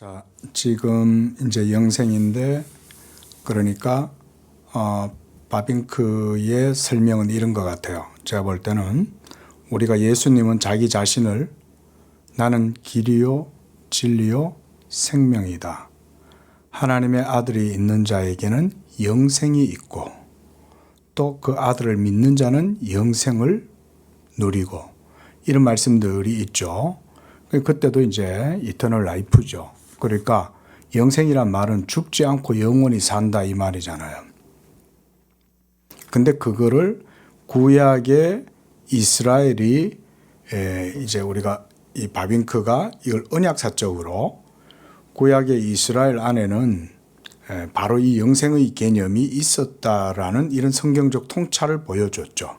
자, 지금 이제 영생인데, 그러니까 바빙크의 설명은 이런 것 같아요. 제가 볼 때는 우리가 예수님은 자기 자신을 나는 길이요 진리요 생명이다. 하나님의 아들이 있는 자에게는 영생이 있고 또 그 아들을 믿는 자는 영생을 누리고, 이런 말씀들이 있죠. 그때도 이제 이터널 라이프죠. 그러니까 영생이란 말은 죽지 않고 영원히 산다 이 말이잖아요. 근데 그거를 구약의 이스라엘이 이제 우리가 이 바빙크가 이걸 언약사적으로 구약의 이스라엘 안에는 바로 이 영생의 개념이 있었다라는 이런 성경적 통찰을 보여줬죠.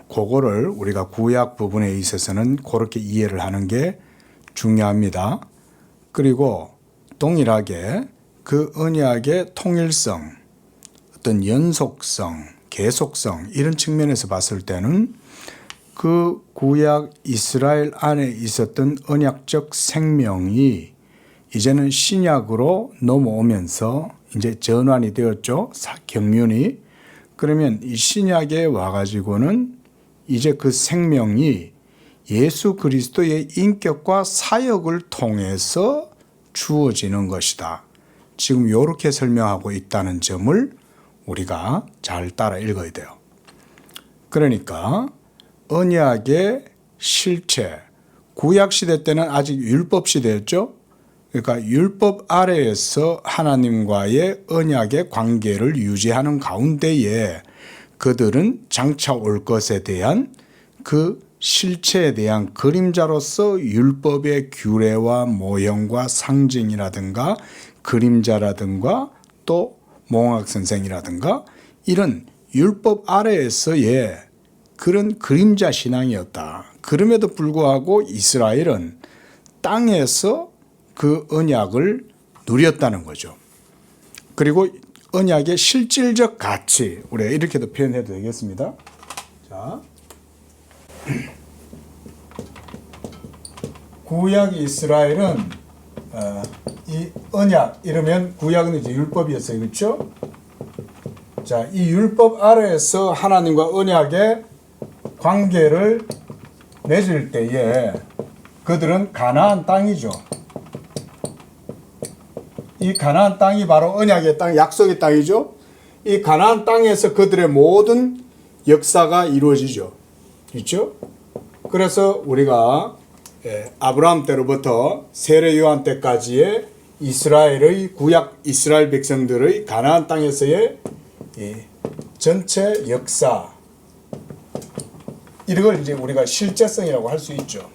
그거를 우리가 구약 부분에 있어서는 그렇게 이해를 하는 게 중요합니다. 그리고 동일하게 그 언약의 통일성, 어떤 연속성, 계속성, 이런 측면에서 봤을 때는 그 구약 이스라엘 안에 있었던 언약적 생명이 이제는 신약으로 넘어오면서 이제 전환이 되었죠. 경륜이. 그러면 이 신약에 와가지고는 이제 그 생명이 예수 그리스도의 인격과 사역을 통해서 주어지는 것이다. 지금 이렇게 설명하고 있다는 점을 우리가 잘 따라 읽어야 돼요. 그러니까 언약의 실체, 구약시대 때는 아직 율법시대였죠. 그러니까 율법 아래에서 하나님과의 언약의 관계를 유지하는 가운데에 그들은 장차 올 것에 대한 그 실체에 대한 그림자로서 율법의 규례와 모형과 상징이라든가 그림자라든가 또 몽학선생이라든가 이런 율법 아래에서의 그런 그림자 신앙이었다. 그럼에도 불구하고 이스라엘은 땅에서 그 언약을 누렸다는 거죠. 그리고 언약의 실질적 가치, 우리가 이렇게도 표현해도 되겠습니다. 자, 구약 이스라엘은 이 언약, 이러면 구약은 이제 율법이었어요, 그렇죠? 자, 이 율법 아래에서 하나님과 언약의 관계를 맺을 때에 그들은 가나안 땅이죠. 이 가나안 땅이 바로 언약의 땅, 약속의 땅이죠. 이 가나안 땅에서 그들의 모든 역사가 이루어지죠. 그렇죠? 그래서 우리가 아브라함 때로부터 세례 요한 때까지의 이스라엘의 구약 이스라엘 백성들의 가나안 땅에서의 전체 역사, 이걸 이제 우리가 실제성이라고 할 수 있죠.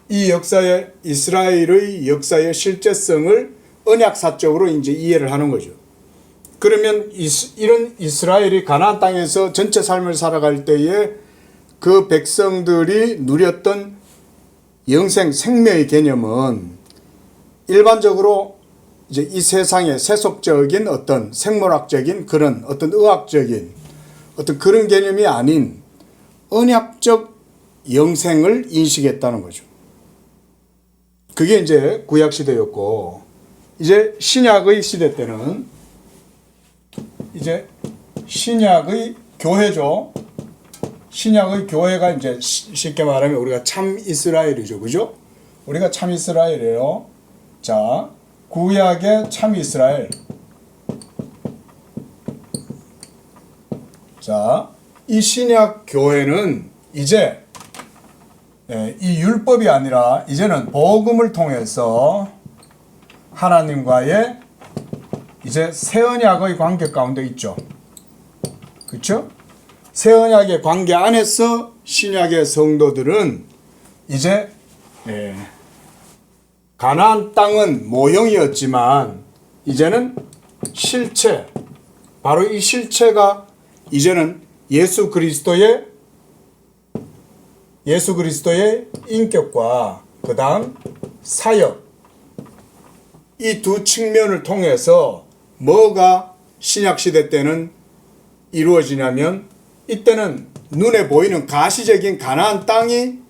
이 역사의 이스라엘의 역사의 실제성을 언약사적으로 이제 이해를 하는 거죠. 그러면 이런 이스라엘이 가나안 땅에서 전체 삶을 살아갈 때에 그 백성들이 누렸던 영생 생명의 개념은 일반적으로 이제 이 세상의 세속적인 어떤 생물학적인 그런 어떤 의학적인 어떤 그런 개념이 아닌 언약적 영생을 인식했다는 거죠. 그게 이제 구약 시대였고, 이제 신약의 시대 때는 이제 신약의 교회죠. 신약의 교회가 이제 쉽게 말하면 우리가 참 이스라엘이죠. 그죠? 우리가 참 이스라엘이에요. 자, 구약의 참 이스라엘. 자, 이 신약 교회는 이제 이 율법이 아니라 이제는 복음을 통해서 하나님과의 이제 새 언약의 관계 가운데 있죠. 그렇죠? 새 언약의 관계 안에서 신약의 성도들은 이제 가나안 땅은 모형이었지만 이제는 실체, 바로 이 실체가 이제는 예수 그리스도의 인격과 그 다음 사역, 이 두 측면을 통해서 뭐가 신약시대 때는 이루어지냐면, 이때는 눈에 보이는 가시적인 가나안 땅이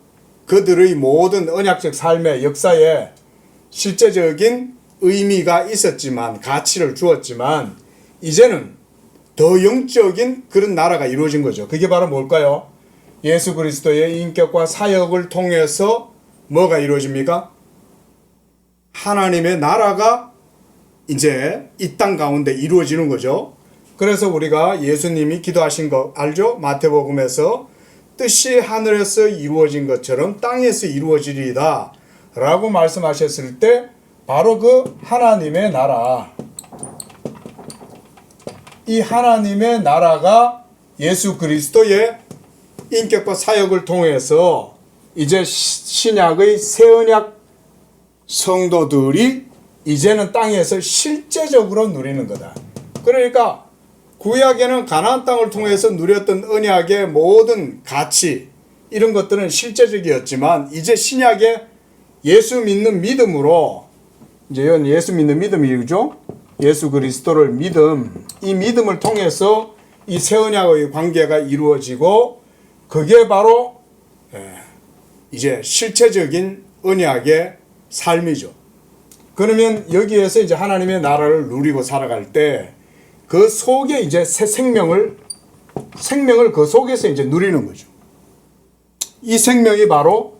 그들의 모든 언약적 삶의 역사의 실제적인 의미가 있었지만, 가치를 주었지만, 이제는 더 영적인 그런 나라가 이루어진 거죠. 그게 바로 뭘까요? 예수 그리스도의 인격과 사역을 통해서 뭐가 이루어집니까? 하나님의 나라가 이제 이 땅 가운데 이루어지는 거죠. 그래서 우리가 예수님이 기도하신 거 알죠? 마태복음에서 뜻이 하늘에서 이루어진 것처럼 땅에서 이루어지리이다 라고 말씀하셨을 때 바로 그 하나님의 나라, 이 하나님의 나라가 예수 그리스도의 인격과 사역을 통해서 이제 신약의 새 언약 성도들이 이제는 땅에서 실제적으로 누리는 거다. 그러니까 구약에는 가나안 땅을 통해서 누렸던 언약의 모든 가치, 이런 것들은 실제적이었지만 이제 신약에 예수 믿는 믿음으로, 이제 예수 믿는 믿음이죠. 예수 그리스도를 믿음, 이 믿음을 통해서 이 새 언약의 관계가 이루어지고, 그게 바로 이제 실체적인 언약의 삶이죠. 그러면 여기에서 이제 하나님의 나라를 누리고 살아갈 때 그 속에 이제 새 생명을 그 속에서 이제 누리는 거죠. 이 생명이 바로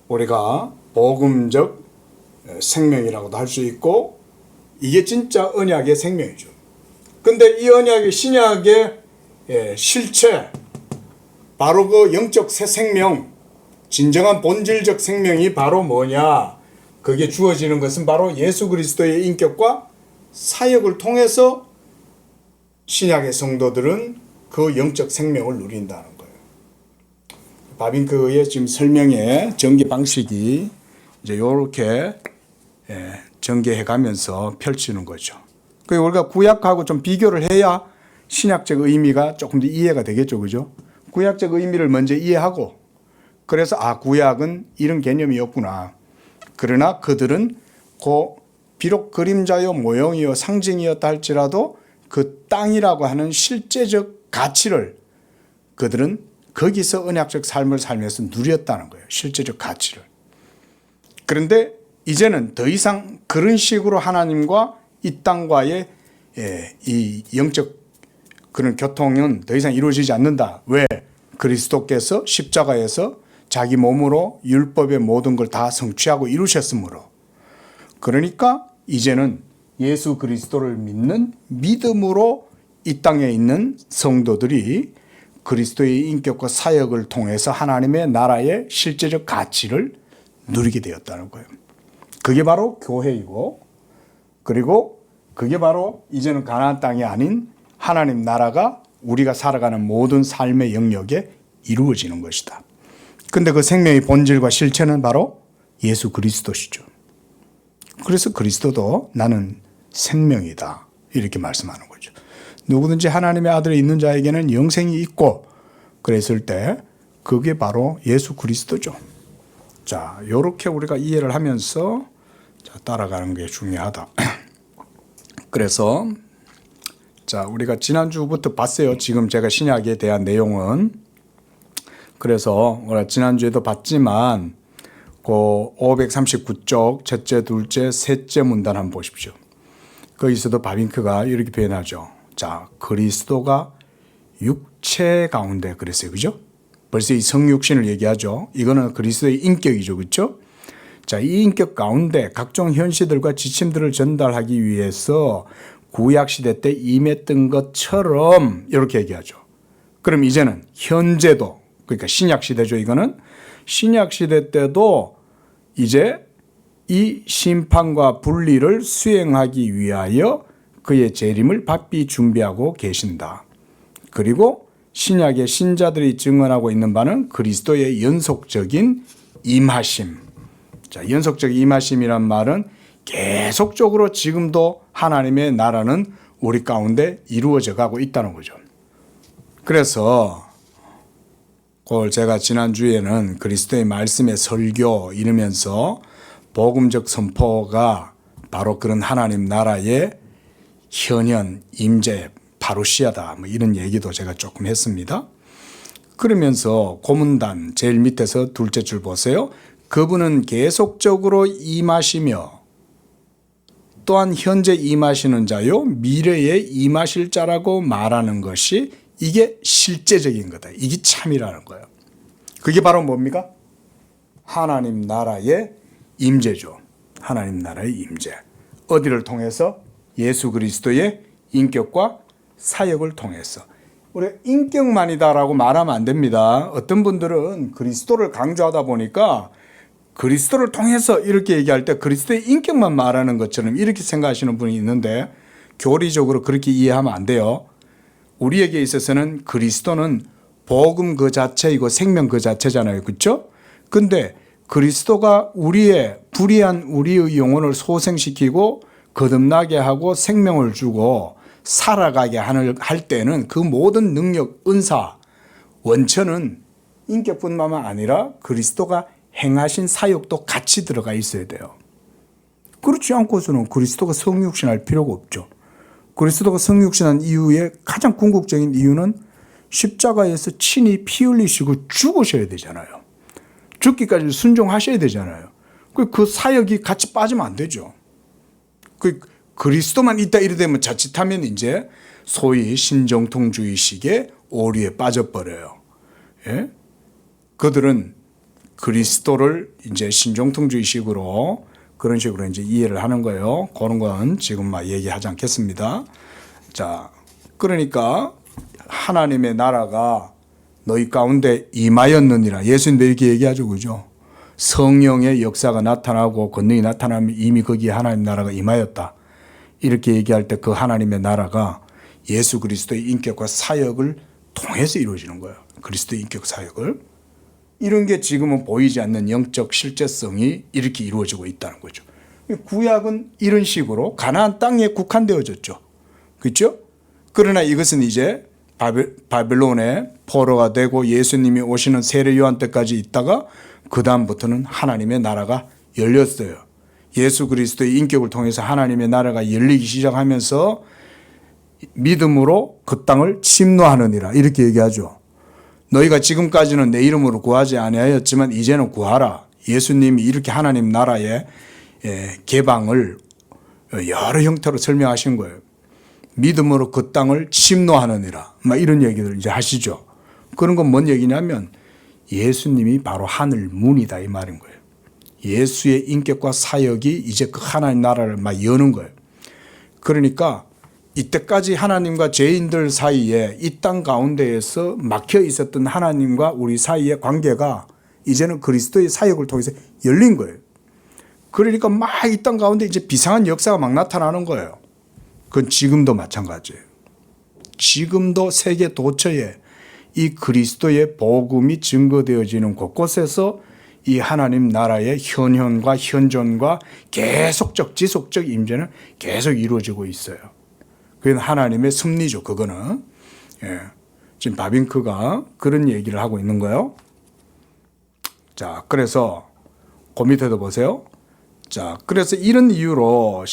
우리가 복음적 생명이라고도 할 수 있고, 이게 진짜 언약의 생명이죠. 근데 이 언약의 신약의 실체, 바로 그 영적 새 생명, 진정한 본질적 생명이 바로 뭐냐? 그게 주어지는 것은 바로 예수 그리스도의 인격과 사역을 통해서 신약의 성도들은 그 영적 생명을 누린다는 거예요. 바빙크의 지금 설명의 전개 방식이 이제 이렇게 전개해 가면서 펼치는 거죠. 그 우리가 구약하고 좀 비교를 해야 신약적 의미가 조금 더 이해가 되겠죠, 그죠? 구약적 의미를 먼저 이해하고, 그래서 구약은 이런 개념이었구나. 그러나 그들은 비록 그림자요 모형이요 상징이었다 할지라도 그 땅이라고 하는 실제적 가치를 그들은 거기서 언약적 삶을 살면서 누렸다는 거예요. 실제적 가치를. 그런데 이제는 더 이상 그런 식으로 하나님과 이 땅과의 이 영적 그런 교통은 더 이상 이루어지지 않는다. 왜? 그리스도께서 십자가에서 자기 몸으로 율법의 모든 걸 다 성취하고 이루셨으므로. 그러니까 이제는 예수 그리스도를 믿는 믿음으로 이 땅에 있는 성도들이 그리스도의 인격과 사역을 통해서 하나님의 나라의 실제적 가치를 누리게 되었다는 거예요. 그게 바로 교회이고, 그리고 그게 바로 이제는 가나안 땅이 아닌 하나님 나라가 우리가 살아가는 모든 삶의 영역에 이루어지는 것이다. 근데 그 생명의 본질과 실체는 바로 예수 그리스도시죠. 그래서 그리스도도 나는 생명이다, 이렇게 말씀하는 거죠. 누구든지 하나님의 아들이 있는 자에게는 영생이 있고, 그랬을 때 그게 바로 예수 그리스도죠. 자, 이렇게 우리가 이해를 하면서 따라가는 게 중요하다. 그래서 우리가 지난주부터 봤어요. 지금 제가 신약에 대한 내용은. 그래서 지난주에도 봤지만 그 539쪽 첫째, 둘째, 셋째 문단 한번 보십시오. 거기서도 바빙크가 이렇게 표현하죠. 자, 그리스도가 육체 가운데 그랬어요. 그죠? 벌써 이 성육신을 얘기하죠. 이거는 그리스도의 인격이죠. 그렇죠? 자, 이 인격 가운데 각종 현시들과 지침들을 전달하기 위해서 구약시대 때 임했던 것처럼 이렇게 얘기하죠. 그럼 이제는 현재도, 그러니까 신약시대죠. 이거는 신약시대 때도 이제 이 심판과 분리를 수행하기 위하여 그의 재림을 바삐 준비하고 계신다. 그리고 신약의 신자들이 증언하고 있는 바는 그리스도의 연속적인 임하심. 자, 연속적 임하심이란 말은 계속적으로 지금도 하나님의 나라는 우리 가운데 이루어져 가고 있다는 거죠. 그래서 그걸 제가 지난주에는 그리스도의 말씀의 설교 이러면서 복음적 선포가 바로 그런 하나님 나라의 현현, 임재, 파루시아다, 뭐 이런 얘기도 제가 조금 했습니다. 그러면서 고문단 제일 밑에서 둘째 줄 보세요. 그분은 계속적으로 임하시며, 또한 현재 임하시는 자요 미래에 임하실 자라고 말하는 것이 이게 실제적인 거다. 이게 참이라는 거예요. 그게 바로 뭡니까? 하나님 나라의 임재죠. 하나님 나라의 임재. 어디를 통해서? 예수 그리스도의 인격과 사역을 통해서. 우리가 인격만이다라고 말하면 안 됩니다. 어떤 분들은 그리스도를 강조하다 보니까 그리스도를 통해서 이렇게 얘기할 때 그리스도의 인격만 말하는 것처럼 이렇게 생각하시는 분이 있는데 교리적으로 그렇게 이해하면 안 돼요. 우리에게 있어서는 그리스도는 복음 그 자체이고 생명 그 자체잖아요. 그렇죠? 근데 그리스도가 우리의 불의한 우리의 영혼을 소생시키고 거듭나게 하고 생명을 주고 살아가게 할 때는 그 모든 능력, 은사, 원천은 인격뿐만 아니라 그리스도가 행하신 사역도 같이 들어가 있어야 돼요. 그렇지 않고서는 그리스도가 성육신할 필요가 없죠. 그리스도가 성육신한 이후에 가장 궁극적인 이유는 십자가에서 친히 피 흘리시고 죽으셔야 되잖아요. 죽기까지 순종하셔야 되잖아요. 그 사역이 같이 빠지면 안 되죠. 그리스도만 있다 이래 되면 자칫하면 이제 소위 신정통주의식의 오류에 빠져버려요. 예? 그들은 그리스도를 이제 신정통주의식으로 그런 식으로 이제 이해를 하는 거예요. 그런 건 지금 막 얘기하지 않겠습니다. 자, 그러니까 하나님의 나라가 너희 가운데 임하였느니라. 예수님도 이렇게 얘기하죠. 그죠? 성령의 역사가 나타나고 권능이 나타나면 이미 거기에 하나님 나라가 임하였다. 이렇게 얘기할 때 그 하나님의 나라가 예수 그리스도의 인격과 사역을 통해서 이루어지는 거예요. 그리스도의 인격 사역을. 이런 게 지금은 보이지 않는 영적 실제성이 이렇게 이루어지고 있다는 거죠. 구약은 이런 식으로 가나안 땅에 국한되어졌죠. 그렇죠? 그러나 이것은 이제 바벨론의 포로가 되고 예수님이 오시는 세례 요한 때까지 있다가 그 다음부터는 하나님의 나라가 열렸어요. 예수 그리스도의 인격을 통해서 하나님의 나라가 열리기 시작하면서 믿음으로 그 땅을 침노하느니라 이렇게 얘기하죠. 너희가 지금까지는 내 이름으로 구하지 아니하였지만 이제는 구하라. 예수님이 이렇게 하나님 나라의 개방을 여러 형태로 설명하신 거예요. 믿음으로 그 땅을 침노하느니라. 막 이런 얘기를 이제 하시죠. 그런 건 뭔 얘기냐면 예수님이 바로 하늘 문이다 이 말인 거예요. 예수의 인격과 사역이 이제 그 하나님 나라를 막 여는 거예요. 그러니까 이때까지 하나님과 죄인들 사이에 이 땅 가운데에서 막혀 있었던 하나님과 우리 사이의 관계가 이제는 그리스도의 사역을 통해서 열린 거예요. 그러니까 막 이 땅 가운데 이제 비상한 역사가 막 나타나는 거예요. 그건 지금도 마찬가지예요. 지금도 세계 도처에 이 그리스도의 복음이 증거되어지는 곳곳에서 이 하나님 나라의 현현과 현존과 계속적 지속적 임재는 계속 이루어지고 있어요. 그건 하나님의 섭리죠. 그거는. 예. 지금 바빙크가 그런 얘기를 하고 있는 거예요. 자, 그래서 그 밑에도 보세요. 자, 그래서 이런 이유로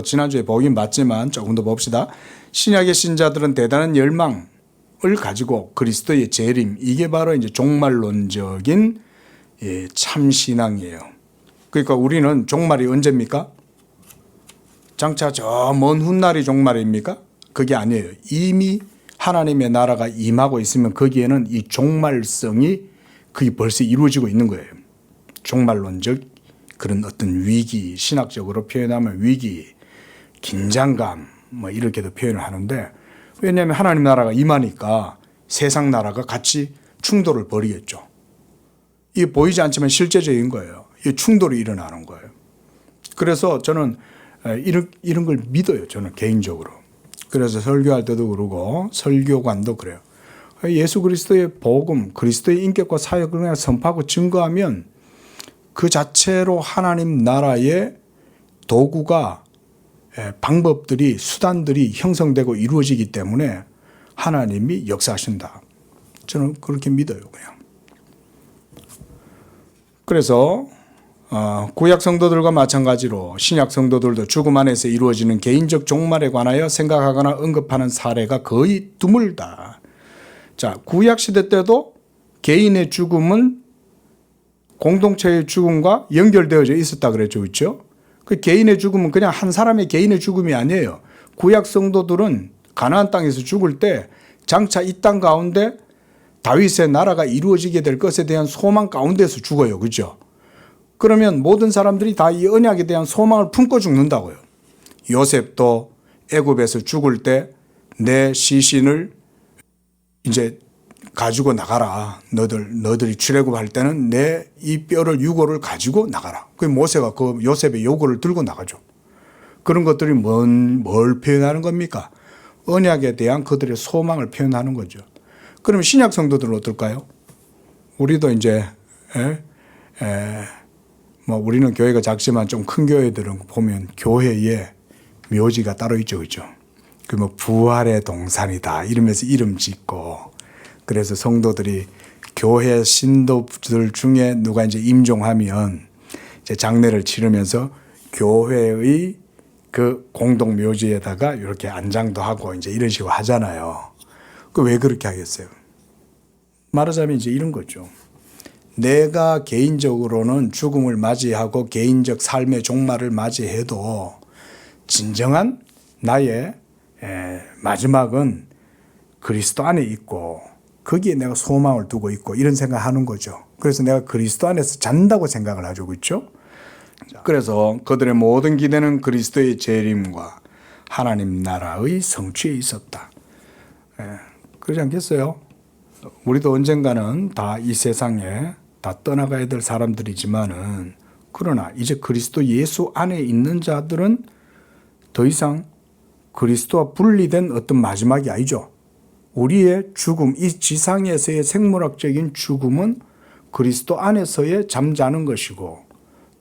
지난주에 보긴 봤지만 조금 더 봅시다. 신약의 신자들은 대단한 열망을 가지고 그리스도의 재림, 이게 바로 이제 종말론적인 참신앙이에요. 그러니까 우리는 종말이 언제입니까? 장차 저 먼 훗날이 종말입니까? 그게 아니에요. 이미 하나님의 나라가 임하고 있으면 거기에는 이 종말성이 그게 벌써 이루어지고 있는 거예요. 종말론적 그런 어떤 위기, 신학적으로 표현하면 위기, 긴장감 뭐 이렇게도 표현을 하는데, 왜냐하면 하나님 나라가 임하니까 세상 나라가 같이 충돌을 벌이겠죠. 이게 보이지 않지만 실제적인 거예요. 이 충돌이 일어나는 거예요. 그래서 저는 이런 걸 믿어요. 저는 개인적으로. 그래서 설교할 때도 그러고 설교관도 그래요. 예수 그리스도의 복음, 그리스도의 인격과 사역을 그냥 선포하고 증거하면 그 자체로 하나님 나라의 도구가, 방법들이, 수단들이 형성되고 이루어지기 때문에 하나님이 역사하신다. 저는 그렇게 믿어요. 그냥. 그래서 구약 성도들과 마찬가지로 신약 성도들도 죽음 안에서 이루어지는 개인적 종말에 관하여 생각하거나 언급하는 사례가 거의 드물다. 자, 구약 시대 때도 개인의 죽음은 공동체의 죽음과 연결되어져 있었다 그랬죠. 그렇죠? 그 개인의 죽음은 그냥 한 사람의 개인의 죽음이 아니에요. 구약 성도들은 가나안 땅에서 죽을 때 장차 이 땅 가운데 다윗의 나라가 이루어지게 될 것에 대한 소망 가운데서 죽어요. 그죠? 그러면 모든 사람들이 다 이 언약에 대한 소망을 품고 죽는다고요. 요셉도 애굽에서 죽을 때 내 시신을 이제 가지고 나가라. 너들이 출애굽할 때는 내 이 뼈를 유골을 가지고 나가라. 그 모세가 그 요셉의 요골을 들고 나가죠. 그런 것들이 뭘 표현하는 겁니까? 언약에 대한 그들의 소망을 표현하는 거죠. 그럼 신약 성도들은 어떨까요? 우리도 이제 뭐 우리는 교회가 작지만 좀 큰 교회들은 보면 교회에 묘지가 따로 있죠, 그죠? 그 뭐 부활의 동산이다 이러면서 이름 짓고, 그래서 성도들이 교회 신도들 중에 누가 이제 임종하면 이제 장례를 치르면서 교회의 그 공동 묘지에다가 이렇게 안장도 하고 이제 이런 식으로 하잖아요. 그 왜 그렇게 하겠어요? 말하자면 이제 이런 거죠. 내가 개인적으로는 죽음을 맞이하고 개인적 삶의 종말을 맞이해도 진정한 나의 마지막은 그리스도 안에 있고 거기에 내가 소망을 두고 있고 이런 생각하는 거죠. 그래서 내가 그리스도 안에서 잔다고 생각을 하죠. 그렇죠? 그래서 그들의 모든 기대는 그리스도의 재림과 하나님 나라의 성취에 있었다. 그러지 않겠어요? 우리도 언젠가는 다 이 세상에 다 떠나가야 될 사람들이지만은, 그러나 이제 그리스도 예수 안에 있는 자들은 더 이상 그리스도와 분리된 어떤 마지막이 아니죠. 우리의 죽음, 이 지상에서의 생물학적인 죽음은 그리스도 안에서의 잠자는 것이고,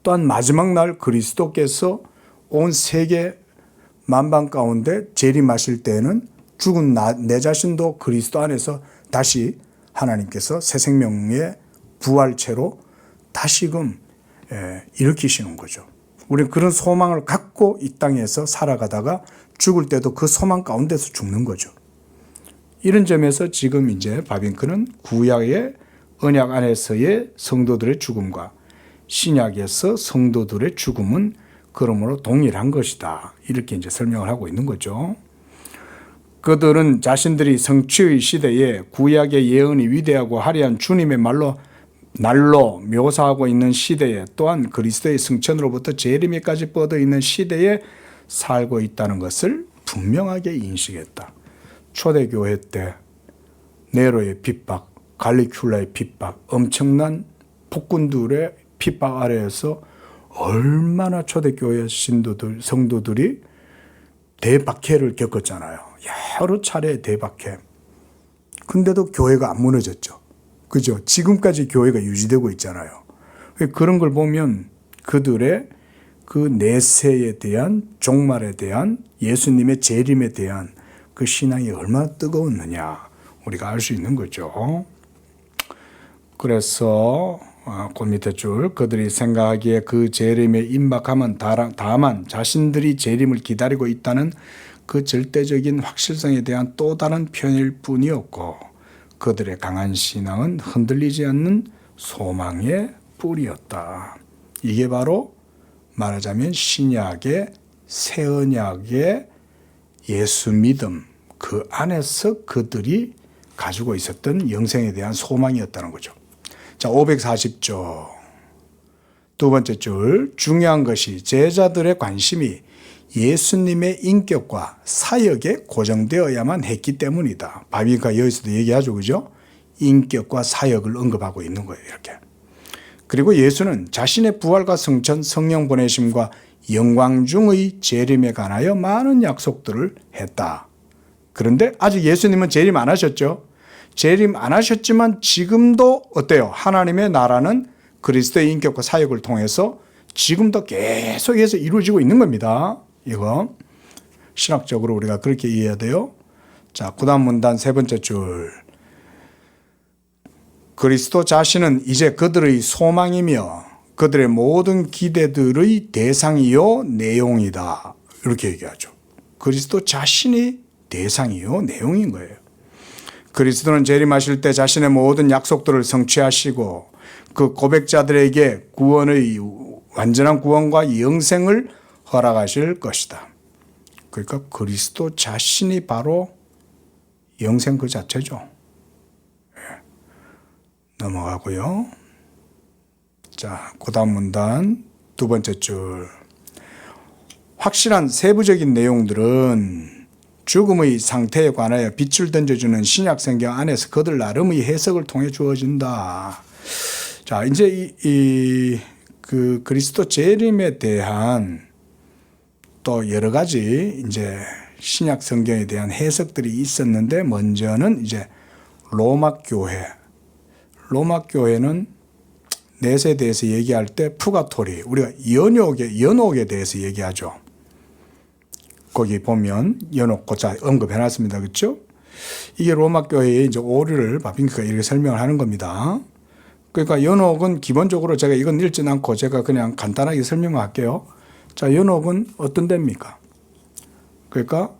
또한 마지막 날 그리스도께서 온 세계 만방 가운데 재림하실 때에는 죽은 내 자신도 그리스도 안에서 다시 하나님께서 새 생명의 부활체로 다시금 일으키시는 거죠. 우리는 그런 소망을 갖고 이 땅에서 살아가다가 죽을 때도 그 소망 가운데서 죽는 거죠. 이런 점에서 지금 이제 바빙크는 구약의 언약 안에서의 성도들의 죽음과 신약에서 성도들의 죽음은 그러므로 동일한 것이다. 이렇게 이제 설명을 하고 있는 거죠. 그들은 자신들이 성취의 시대에 구약의 예언이 위대하고 화려한 주님의 날로 묘사하고 있는 시대에, 또한 그리스도의 승천으로부터 재림에까지 뻗어 있는 시대에 살고 있다는 것을 분명하게 인식했다. 초대교회 때 네로의 핍박, 갈리큘라의 핍박, 엄청난 폭군들의 핍박 아래에서 얼마나 초대교회 성도들이 대박해를 겪었잖아요. 여러 차례 대박해. 근데도 교회가 안 무너졌죠. 그죠? 지금까지 교회가 유지되고 있잖아요. 그런 걸 보면 그들의 그 내세에 대한, 종말에 대한, 예수님의 재림에 대한 그 신앙이 얼마나 뜨거웠느냐 우리가 알 수 있는 거죠. 그래서 그 밑에 줄, 그들이 생각하기에 그 재림에 임박하면 다만 자신들이 재림을 기다리고 있다는 그 절대적인 확실성에 대한 또 다른 표현일 뿐이었고, 그들의 강한 신앙은 흔들리지 않는 소망의 뿌리였다. 이게 바로 말하자면 신약의 새 언약의 예수 믿음, 그 안에서 그들이 가지고 있었던 영생에 대한 소망이었다는 거죠. 자, 540조 두 번째 줄, 중요한 것이 제자들의 관심이 예수님의 인격과 사역에 고정되어야만 했기 때문이다. 바비가 여기서도 얘기하죠, 그죠? 인격과 사역을 언급하고 있는 거예요, 이렇게. 그리고 예수는 자신의 부활과 성천, 성령 보내심과 영광 중의 재림에 관하여 많은 약속들을 했다. 그런데 아직 예수님은 재림 안 하셨죠? 재림 안 하셨지만 지금도 어때요? 하나님의 나라는 그리스도의 인격과 사역을 통해서 지금도 계속해서 이루어지고 있는 겁니다. 이거 신학적으로 우리가 그렇게 이해해야 돼요. 자, 그다음 문단 세 번째 줄. 그리스도 자신은 이제 그들의 소망이며 그들의 모든 기대들의 대상이요 내용이다. 이렇게 얘기하죠. 그리스도 자신이 대상이요 내용인 거예요. 그리스도는 재림하실 때 자신의 모든 약속들을 성취하시고 그 고백자들에게 구원의 완전한 구원과 영생을 허락하실 것이다. 그러니까 그리스도 자신이 바로 영생 그 자체죠. 넘어가고요. 자, 그 다음 문단 두 번째 줄. 확실한 세부적인 내용들은 죽음의 상태에 관하여 빛을 던져주는 신약 성경 안에서 그들 나름의 해석을 통해 주어진다. 자, 이제 그 그리스도 재림에 대한 또 여러 가지 이제 신약 성경에 대한 해석들이 있었는데, 먼저는 이제 로마 교회는 넷에 대해서 얘기할 때 푸가토리, 우리가 연옥에 대해서 얘기하죠. 거기 보면 연옥 고자 언급해놨습니다. 그렇죠? 이게 로마 교회의 이제 오류를 바빙크가 이렇게 설명을 하는 겁니다. 그러니까 연옥은 기본적으로 제가 이건 읽진 않고 제가 그냥 간단하게 설명할게요. 자, 연옥은 어떤 데입니까? 그러니까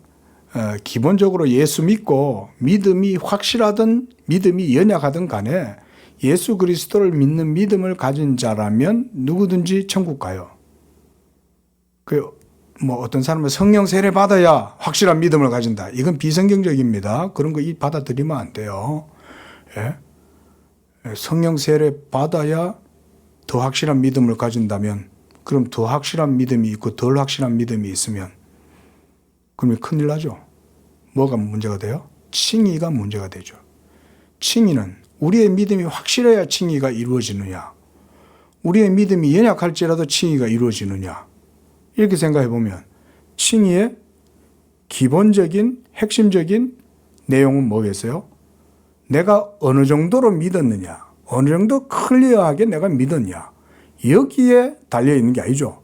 기본적으로 예수 믿고 믿음이 확실하든 믿음이 연약하든 간에 예수 그리스도를 믿는 믿음을 가진 자라면 누구든지 천국 가요. 뭐 어떤 사람은 성령 세례 받아야 확실한 믿음을 가진다. 이건 비성경적입니다. 그런 거 받아들이면 안 돼요. 예? 성령 세례 받아야 더 확실한 믿음을 가진다면, 그럼 더 확실한 믿음이 있고 덜 확실한 믿음이 있으면 그러면 큰일 나죠. 뭐가 문제가 돼요? 칭의가 문제가 되죠. 칭의는 우리의 믿음이 확실해야 칭의가 이루어지느냐, 우리의 믿음이 연약할지라도 칭의가 이루어지느냐, 이렇게 생각해 보면 칭의의 기본적인 핵심적인 내용은 뭐겠어요? 내가 어느 정도로 믿었느냐, 어느 정도 클리어하게 내가 믿었냐, 여기에 달려있는 게 아니죠.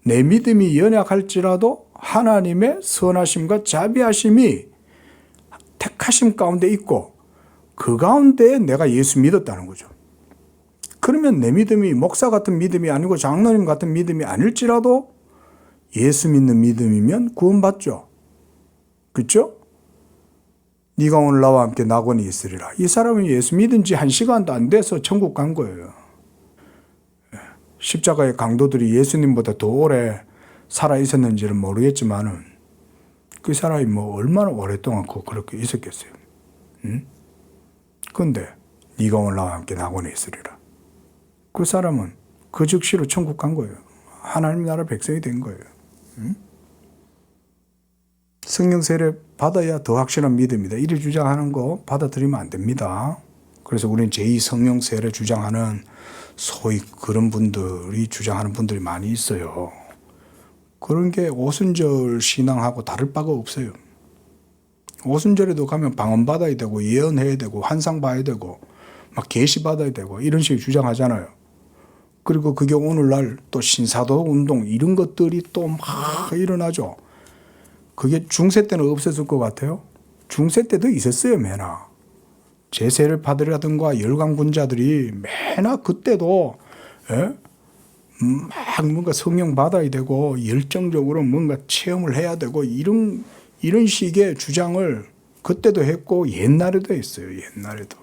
내 믿음이 연약할지라도 하나님의 선하심과 자비하심이 택하심 가운데 있고 그 가운데 내가 예수 믿었다는 거죠. 그러면 내 믿음이 목사 같은 믿음이 아니고 장로님 같은 믿음이 아닐지라도 예수 믿는 믿음이면 구원받죠. 그렇죠? 네가 오늘 나와 함께 낙원에 있으리라. 이 사람은 예수 믿은 지 1시간도 안 돼서 천국 간 거예요. 십자가의 강도들이 예수님보다 더 오래 살아 있었는지는 모르겠지만은 그 사람이 뭐 얼마나 오랫동안 그렇게 있었겠어요. 응? 근데 네가 오늘 나와 함께 낙원에 있으리라. 그 사람은 그 즉시로 천국 간 거예요. 하나님 나라 백성이 된 거예요. 응? 성령 세례 받아야 더 확실한 믿음이다. 이를 주장하는 거 받아들이면 안 됩니다. 그래서 우리는 제2 성령 세례 주장하는 소위 그런 분들이 주장하는 분들이 많이 있어요. 그런 게 오순절 신앙하고 다를 바가 없어요. 오순절에도 가면 방언 받아야 되고 예언해야 되고 환상 봐야 되고 막 계시 받아야 되고 이런 식으로 주장하잖아요. 그리고 그게 오늘날 또 신사도 운동 이런 것들이 또 막 일어나죠. 그게 중세 때는 없었을 것 같아요. 중세 때도 있었어요. 매나 제세를 받으라든가 열강군자들이 매나 그때도 막 뭔가 성령 받아야 되고 열정적으로 뭔가 체험을 해야 되고 이런 식의 주장을 그때도 했고 옛날에도 했어요. 옛날에도.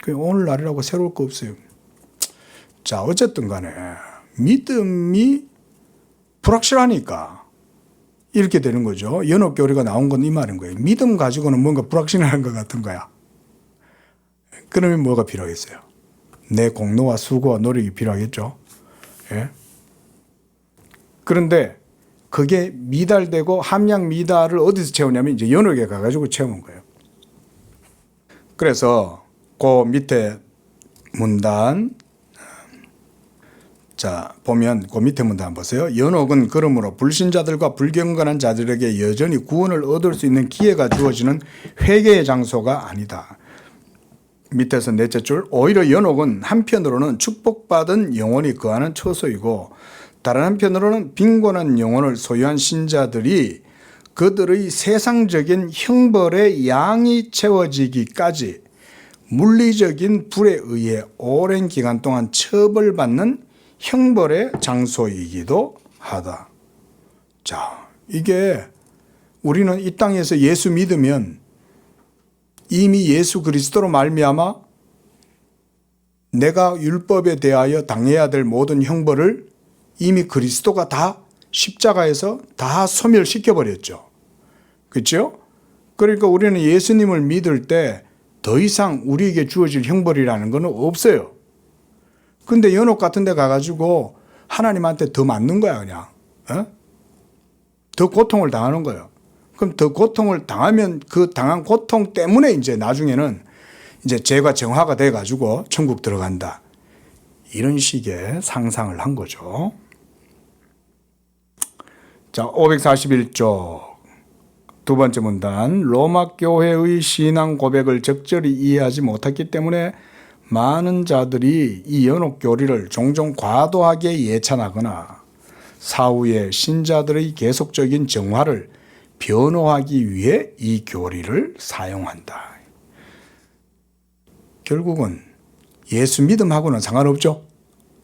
오늘날이라고 새로울 거 없어요. 자, 어쨌든 간에 믿음이 불확실하니까 이렇게 되는 거죠. 연옥교리가 나온 건 이 말인 거예요. 믿음 가지고는 뭔가 불확실한 것 같은 거야. 그러면 뭐가 필요하겠어요? 내 공로와 수고와 노력이 필요하겠죠. 예? 그런데 그게 미달되고 함량 미달을 어디서 채우냐면 이제 연옥에 가가지고 채우는 거예요. 그래서 그 밑에 문단, 자 보면 그 밑에 문단 보세요. 연옥은 그러므로 불신자들과 불경건한 자들에게 여전히 구원을 얻을 수 있는 기회가 주어지는 회개의 장소가 아니다. 밑에서 넷째 줄, 오히려 연옥은 한편으로는 축복받은 영혼이 거하는 처소이고 다른 한편으로는 빈곤한 영혼을 소유한 신자들이 그들의 세상적인 형벌의 양이 채워지기까지 물리적인 불에 의해 오랜 기간 동안 처벌받는 형벌의 장소이기도 하다. 자, 이게 우리는 이 땅에서 예수 믿으면 이미 예수 그리스도로 말미암아 내가 율법에 대하여 당해야 될 모든 형벌을 이미 그리스도가 다 십자가에서 다 소멸시켜 버렸죠. 그렇죠? 그러니까 우리는 예수님을 믿을 때 더 이상 우리에게 주어질 형벌이라는 것은 없어요. 근데 연옥 같은 데 가가지고 하나님한테 더 맞는 거야, 그냥. 더 고통을 당하는 거예요. 그럼 더 고통을 당하면 그 당한 고통 때문에 이제 나중에는 이제 죄가 정화가 돼가지고 천국 들어간다. 이런 식의 상상을 한 거죠. 자, 541쪽. 두 번째 문단. 로마 교회의 신앙 고백을 적절히 이해하지 못했기 때문에 많은 자들이 이 연옥 교리를 종종 과도하게 예찬하거나 사후에 신자들의 계속적인 정화를 변호하기 위해 이 교리를 사용한다. 결국은 예수 믿음하고는 상관없죠.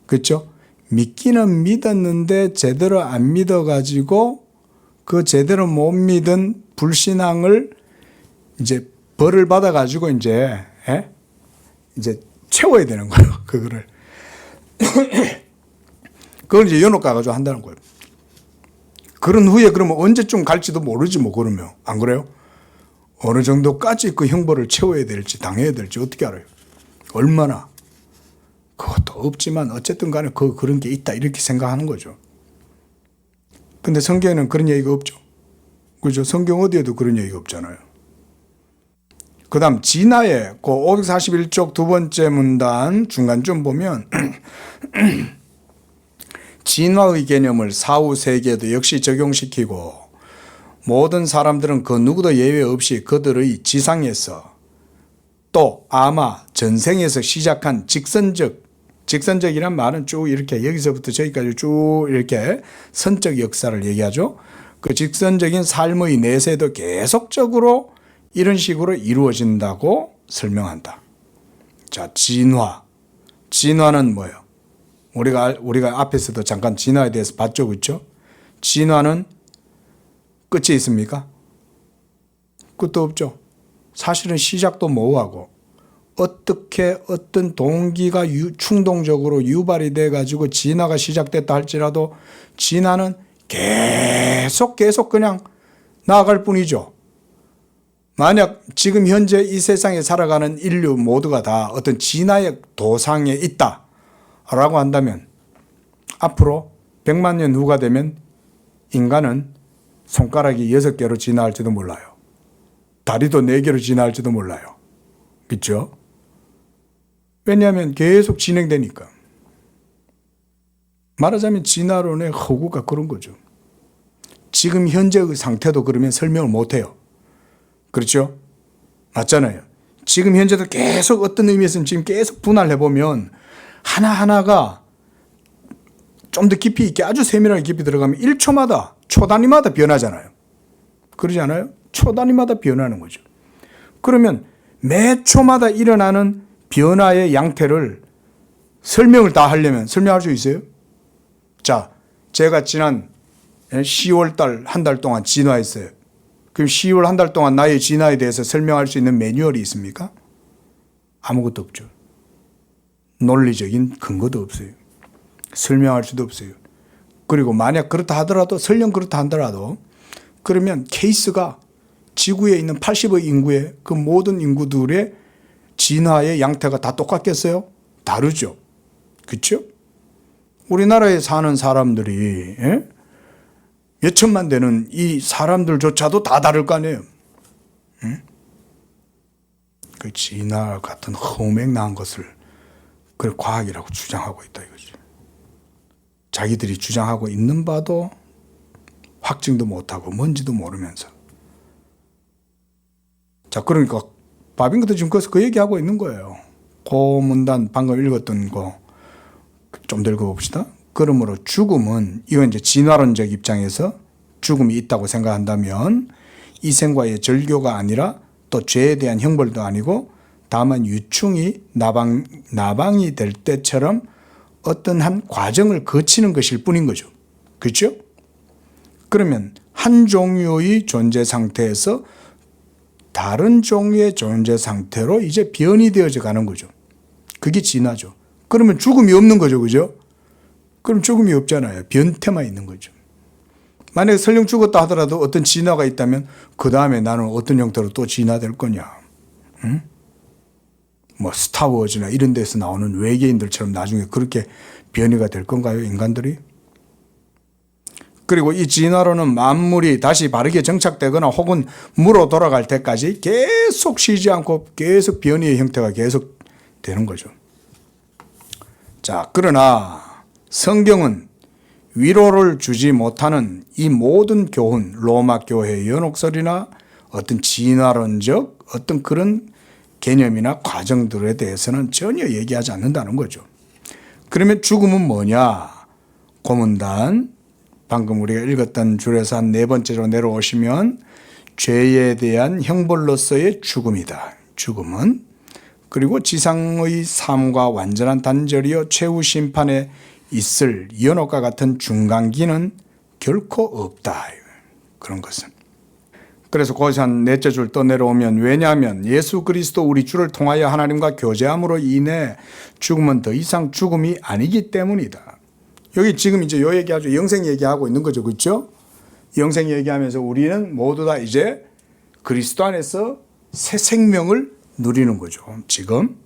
그렇죠? 믿기는 믿었는데 제대로 안 믿어가지고 그 제대로 못 믿은 불신앙을 이제 벌을 받아가지고 이제 채워야 되는 거예요. 그거를. 그걸 이제 연옥 가가지고 한다는 거예요. 그런 후에 그러면 언제쯤 갈지도 모르지 뭐 그러면. 안 그래요? 어느 정도까지 그 형벌을 채워야 될지 당해야 될지 어떻게 알아요? 얼마나? 그것도 없지만 어쨌든 간에 그런 게 있다 이렇게 생각하는 거죠. 근데 성경에는 그런 얘기가 없죠. 그죠? 성경 어디에도 그런 얘기가 없잖아요. 그 다음 진화의 그 541쪽 두 번째 문단 중간쯤 보면 진화의 개념을 사후 세계에도 역시 적용시키고 모든 사람들은 그 누구도 예외 없이 그들의 지상에서 또 아마 전생에서 시작한 직선적이란 말은 쭉 이렇게 여기서부터 저기까지 쭉 이렇게 선적 역사를 얘기하죠. 그 직선적인 삶의 내세도 계속적으로 이런 식으로 이루어진다고 설명한다. 자, 진화. 진화는 뭐예요? 우리가 앞에서도 잠깐 진화에 대해서 봤죠, 그렇죠? 진화는 끝이 있습니까? 끝도 없죠. 사실은 시작도 모호하고 어떻게 어떤 동기가 충동적으로 유발이 돼가지고 진화가 시작됐다 할지라도 진화는 계속 그냥 나아갈 뿐이죠. 만약 지금 현재 이 세상에 살아가는 인류 모두가 다 어떤 진화의 도상에 있다라고 한다면 앞으로 100만 년 후가 되면 인간은 손가락이 6개로 진화할지도 몰라요. 다리도 4개로 진화할지도 몰라요. 그렇죠? 왜냐하면 계속 진행되니까. 말하자면 진화론의 허구가 그런 거죠. 지금 현재의 상태도 그러면 설명을 못해요. 그렇죠? 맞잖아요. 지금 현재도 계속 어떤 의미에서는 지금 계속 분할해보면 하나하나가 좀 더 깊이 있게 아주 세밀하게 깊이 들어가면 1초마다 초 단위마다 변하잖아요. 그러지 않아요? 초 단위마다 변하는 거죠. 그러면 매 초마다 일어나는 변화의 양태를 설명을 다 하려면 설명할 수 있어요? 자, 제가 지난 10월 달 한 달 동안 진화했어요. 그럼 10월 한 달 동안 나의 진화에 대해서 설명할 수 있는 매뉴얼이 있습니까? 아무것도 없죠. 논리적인 근거도 없어요. 설명할 수도 없어요. 그리고 만약 그렇다 하더라도 설령 그렇다 하더라도 그러면 케이스가 지구에 있는 80의 인구의 그 모든 인구들의 진화의 양태가 다 똑같겠어요? 다르죠. 그렇죠? 우리나라에 사는 사람들이 몇 천만 되는 이 사람들조차도 다 다를 거 아니에요. 그 진화 같은 허무맹랑한 것을 그걸 과학이라고 주장하고 있다 이거지. 자기들이 주장하고 있는 바도 확증도 못하고 뭔지도 모르면서. 자, 그러니까 바빙크도 지금 그 얘기하고 있는 거예요. 그 문단 방금 읽었던 거 좀 더 읽어봅시다. 그러므로 죽음은, 이건 이제 진화론적 입장에서 죽음이 있다고 생각한다면 이생과의 절교가 아니라 또 죄에 대한 형벌도 아니고 다만 유충이 나방이 될 때처럼 어떤 한 과정을 거치는 것일 뿐인 거죠. 그렇죠? 그러면 한 종류의 존재 상태에서 다른 종류의 존재 상태로 이제 변이 되어져 가는 거죠. 그게 진화죠. 그러면 죽음이 없는 거죠. 그죠? 그럼 죽음이 없잖아요. 변태만 있는 거죠. 만약에 설령 죽었다 하더라도 어떤 진화가 있다면 그 다음에 나는 어떤 형태로 또 진화될 거냐. 응? 뭐 스타워즈나 이런 데서 나오는 외계인들처럼 나중에 그렇게 변이가 될 건가요? 인간들이? 그리고 이 진화론은 만물이 다시 바르게 정착되거나 혹은 물어 돌아갈 때까지 계속 쉬지 않고 계속 변이의 형태가 계속 되는 거죠. 자, 그러나 성경은 위로를 주지 못하는 이 모든 교훈, 로마 교회의 연옥설이나 어떤 진화론적 어떤 그런 개념이나 과정들에 대해서는 전혀 얘기하지 않는다는 거죠. 그러면 죽음은 뭐냐? 고문단, 방금 우리가 읽었던 줄에서 한 네 번째로 내려오시면 죄에 대한 형벌로서의 죽음이다. 죽음은. 그리고 지상의 삶과 완전한 단절이요 최후 심판에 있을 연옥과 같은 중간기는 결코 없다. 그런 것은. 그래서 거기서 한 넷째 줄 또 내려오면 왜냐하면 예수 그리스도 우리 주를 통하여 하나님과 교제함으로 인해 죽음은 더 이상 죽음이 아니기 때문이다. 여기 지금 이제 요 얘기하죠. 영생 얘기하고 있는 거죠. 그렇죠? 영생 얘기하면서 우리는 모두 다 이제 그리스도 안에서 새 생명을 누리는 거죠. 지금.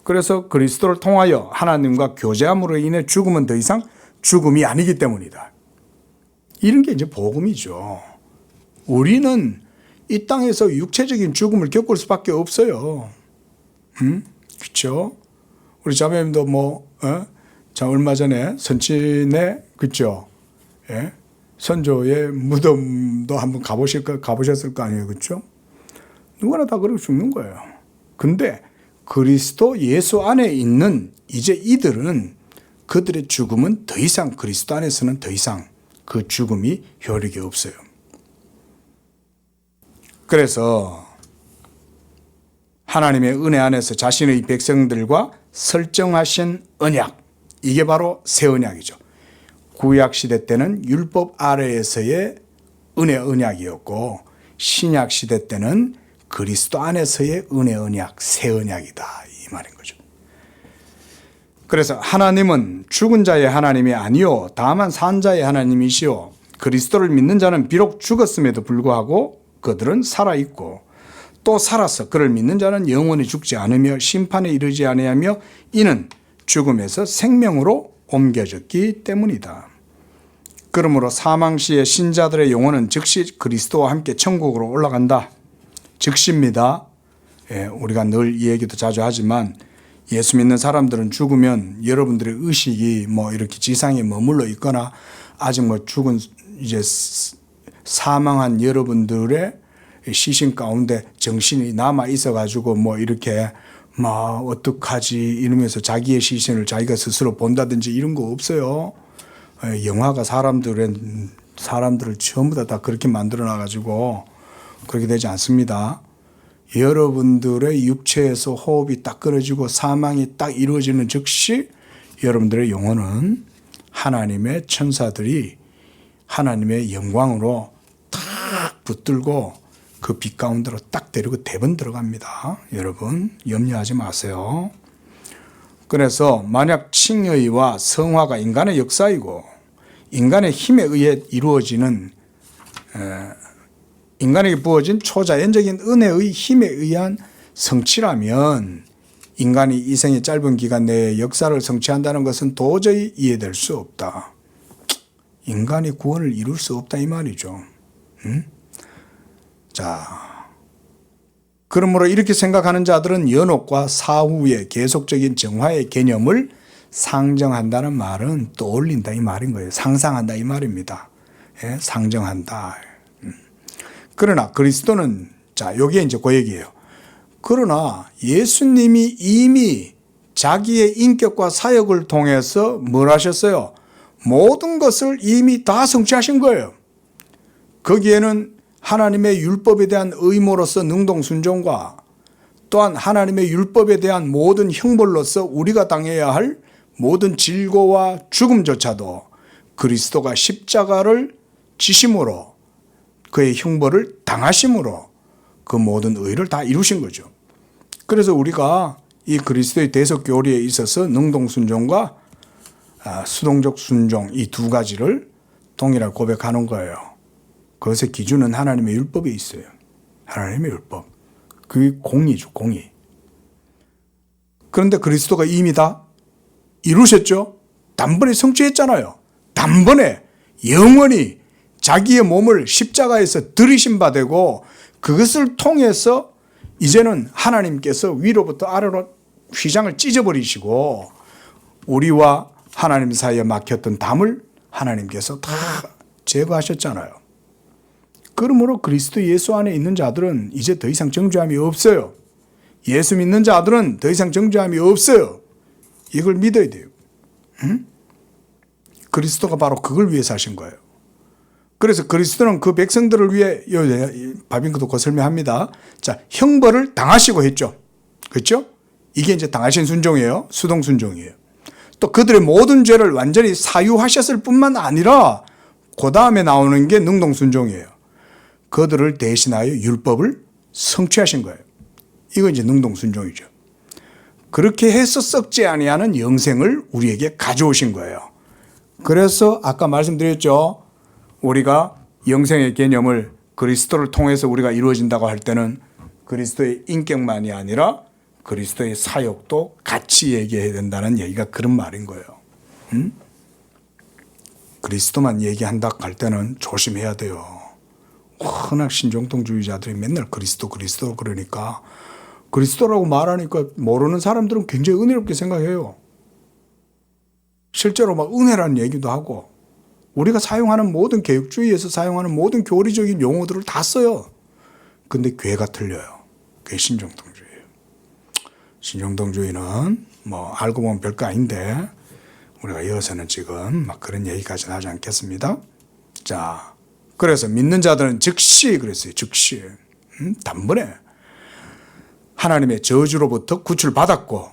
그래서 그리스도를 통하여 하나님과 교제함으로 인해 죽음은 더 이상 죽음이 아니기 때문이다. 이런 게 이제 복음이죠. 우리는 이 땅에서 육체적인 죽음을 겪을 수밖에 없어요. 그렇죠? 우리 자매님도 자, 얼마 전에 선친의, 그죠? 예? 선조의 무덤도 한번 가보셨을 거 아니에요. 그죠? 누구나 다 그러고 죽는 거예요. 근데 그리스도 예수 안에 있는 이제 이들은 그들의 죽음은 더 이상 그리스도 안에서는 더 이상 그 죽음이 효력이 없어요. 그래서 하나님의 은혜 안에서 자신의 백성들과 설정하신 언약, 이게 바로 새 언약이죠. 구약 시대 때는 율법 아래에서의 은혜 언약이었고 신약 시대 때는 그리스도 안에서의 은혜 언약, 새 언약이다 이 말인 거죠. 그래서 하나님은 죽은 자의 하나님이 아니요 다만 산 자의 하나님이시요 그리스도를 믿는 자는 비록 죽었음에도 불구하고 그들은 살아있고 또 살아서 그를 믿는 자는 영원히 죽지 않으며 심판에 이르지 아니하며 이는 죽음에서 생명으로 옮겨졌기 때문이다. 그러므로 사망 시에 신자들의 영혼은 즉시 그리스도와 함께 천국으로 올라간다. 즉시입니다. 예, 우리가 늘 이 얘기도 자주 하지만 예수 믿는 사람들은 죽으면 여러분들의 의식이 이렇게 지상에 머물러 있거나 아직 죽은 이제 사망한 여러분들의 시신 가운데 정신이 남아 있어가지고 이렇게 어떡하지 이러면서 자기의 시신을 자기가 스스로 본다든지 이런 거 없어요. 영화가 사람들을 전부 다 그렇게 만들어 놔가지고 그렇게 되지 않습니다. 여러분들의 육체에서 호흡이 딱 끊어지고 사망이 딱 이루어지는 즉시 여러분들의 영혼은 하나님의 천사들이 하나님의 영광으로 탁 붙들고 그 빛 가운데로 딱 데리고 대번 들어갑니다. 여러분 염려하지 마세요. 그래서 만약 칭의와 성화가 인간의 역사이고 인간의 힘에 의해 이루어지는 인간에게 부어진 초자연적인 은혜의 힘에 의한 성취라면 인간이 이 생의 짧은 기간 내에 역사를 성취한다는 것은 도저히 이해될 수 없다. 인간이 구원을 이룰 수 없다 이 말이죠. 자, 그러므로 이렇게 생각하는 자들은 연옥과 사후의 계속적인 정화의 개념을 상정한다는 말은 떠올린다 이 말인 거예요. 상상한다 이 말입니다. 예, 상정한다. 그러나 그리스도는 여기에 이제 그 얘기예요. 그러나 예수님이 이미 자기의 인격과 사역을 통해서 뭘 하셨어요? 모든 것을 이미 다 성취하신 거예요. 거기에는 하나님의 율법에 대한 의무로서 능동순종과 또한 하나님의 율법에 대한 모든 형벌로서 우리가 당해야 할 모든 질고와 죽음조차도 그리스도가 십자가를 지심으로 그의 형벌을 당하심으로 그 모든 의를 다 이루신 거죠. 그래서 우리가 이 그리스도의 대속 교리에 있어서 능동 순종과 수동적 순종 이 두 가지를 동일하게 고백하는 거예요. 그것의 기준은 하나님의 율법에 있어요. 하나님의 율법. 그게 공의죠, 공의. 그런데 그리스도가 이미 다 이루셨죠? 단번에 성취했잖아요. 단번에 영원히 자기의 몸을 십자가에서 들이신 바 되고 그것을 통해서 이제는 하나님께서 위로부터 아래로 휘장을 찢어버리시고 우리와 하나님 사이에 막혔던 담을 하나님께서 다 제거하셨잖아요. 그러므로 그리스도 예수 안에 있는 자들은 이제 더 이상 정죄함이 없어요. 예수 믿는 자들은 더 이상 정죄함이 없어요. 이걸 믿어야 돼요. 응? 그리스도가 바로 그걸 위해서 하신 거예요. 그래서 그리스도는 그 백성들을 위해 바빙크도 그 설명합니다. 자, 형벌을 당하시고 했죠. 그렇죠? 이게 이제 당하신 순종이에요. 수동 순종이에요. 또 그들의 모든 죄를 완전히 사유하셨을 뿐만 아니라 그 다음에 나오는 게 능동 순종이에요. 그들을 대신하여 율법을 성취하신 거예요. 이거 이제 능동 순종이죠. 그렇게 해서 썩지 아니하는 영생을 우리에게 가져오신 거예요. 그래서 아까 말씀드렸죠. 우리가 영생의 개념을 그리스도를 통해서 우리가 이루어진다고 할 때는 그리스도의 인격만이 아니라 그리스도의 사역도 같이 얘기해야 된다는 얘기가 그런 말인 거예요. 그리스도만 얘기한다 할 때는 조심해야 돼요. 워낙 신정통주의자들이 맨날 그리스도 그러니까 그리스도라고 말하니까 모르는 사람들은 굉장히 은혜롭게 생각해요. 실제로 막 은혜라는 얘기도 하고 우리가 사용하는 모든 개혁주의에서 사용하는 모든 교리적인 용어들을 다 써요. 근데 괴가 틀려요. 그게 신정통주의예요. 신정통주의는 뭐 알고 보면 별거 아닌데 우리가 여기서는 지금 막 그런 얘기까지는 하지 않겠습니다. 자, 그래서 믿는 자들은 즉시 그랬어요. 즉시 단번에 하나님의 저주로부터 구출받았고